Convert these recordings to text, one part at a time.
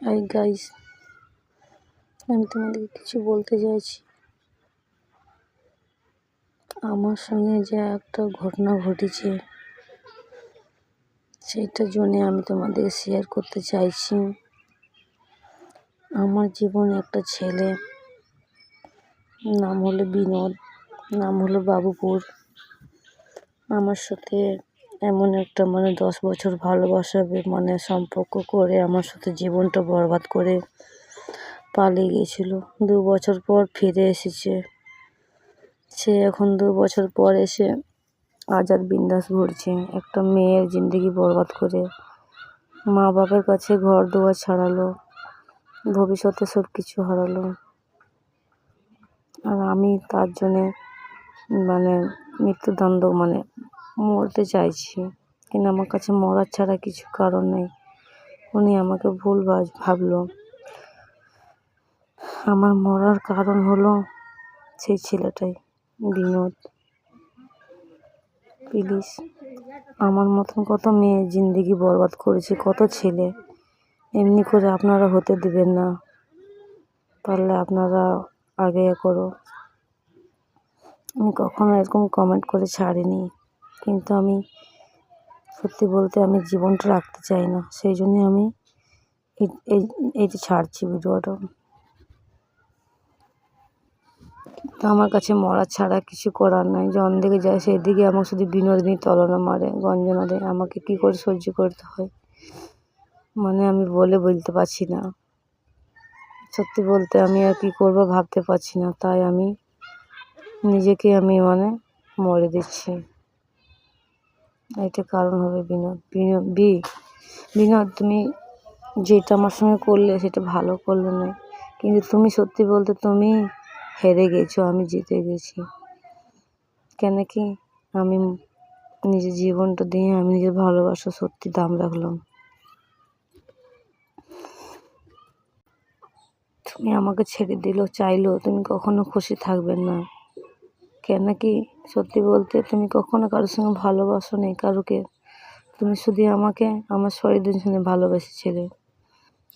Hi guys, আমি তোমাদেরকে কিছু বলতে চাইছি। আমার সঙ্গে যে একটা ঘটনা ঘটেছে সেটার জন্য আমি তোমাদেরকে শেয়ার করতে চাইছি। আমার জীবনে একটা ছেলে, নাম হলো বিনোদ, নাম হলো বাবুপুর। আমার সাথে এমন একটা 10 বছর ভালোবাসা সম্পর্ক করে আমার সাথে জীবনটা বরবাদ করে পালিয়ে গিয়েছিল। 2 বছর পর ফিরে এসেছে। সে এখন 2 বছর পর এসে আজাদ বিন্দাস ঘুরছে, একটা মেয়ের জিন্দগি বরবাদ করে। মা বাবার কাছে ঘর দুয়ার ছাড়ালো, ভবিষ্যতে সব কিছু হারালো। আর আমি তার জন্যে মৃত্যুদণ্ড মরতে চাইছি, কিন্তু আমার কাছে মরার ছাড়া কিছু কারণ নেই। উনি আমাকে ভুল ভাবলো। আমার মরার কারণ হলো সেই ছেলেটাই, বিনোদ। প্লিজ, আমার মতন কত মেয়ে জিন্দগি বরবাদ করেছে, কত ছেলে। এমনি করে আপনারা হতে দিবেন না, পারলে আপনারা আগে করো। আমি কখনো এরকম কমেন্ট করে ছাড়িনি, কিন্তু আমি সত্যি বলতে আমি জীবনটা রাখতে চাই না, সেই জন্যে আমি এইটা ছাড়ছি ভিডিওটা। তো আমার কাছে মরা ছাড়া কিছু করার নাই। জন দিকে যায় সেই দিকে আমাকে শুধু বিনোদিনী তলনা মারে, গঞ্জনা দেয়। আমাকে কী করে সহ্য করতে হয় আমি বলতে পারছি না। সত্যি বলতে আমি আর কী করবো ভাবতে পারছি না, তাই আমি নিজেকে মরে দিচ্ছি। এটা কারণ হবে বিনোদ, তুমি যেটা আমার সঙ্গে করলে সেটা ভালো করলে না, কিন্তু তুমি সত্যি বলতে তুমি হেরে গেছো, আমি জিতে গেছি। কেন কি আমি নিজের জীবনটা দিয়ে আমি নিজের ভালোবাসা সত্যি দাম রাখলাম। তুমি আমাকে ছেড়ে চাইলেও তুমি কখনো খুশি থাকবে না। কেন কি সত্যি বলতে তুমি কখনো কারোর সঙ্গে ভালোবাসো নি কারোকে, তুমি শুধু আমাকে আমার শরীরের জন্য ভালোবেসেছিলে।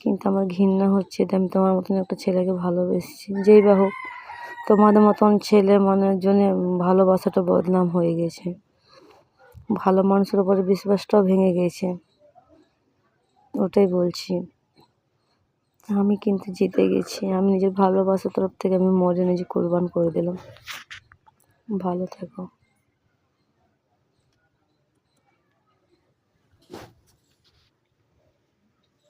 কিন্তু আমার ঘৃণা হচ্ছে যে আমি তোমার মতন একটা ছেলেকে ভালোবেসেছি। যেই বা হোক, তোমাদের মতন ছেলে জন্য ভালোবাসাটা বদনাম হয়ে গেছে, ভালো মানুষের উপরে বিশ্বাসটাও ভেঙে গেছে। ওটাই বলছি, আমি কিন্তু জিতে গেছি। আমি নিজের ভালোবাসার তরফ থেকে আমি মরে নিজে কোরবান করে দিলাম। ভালো থেকো।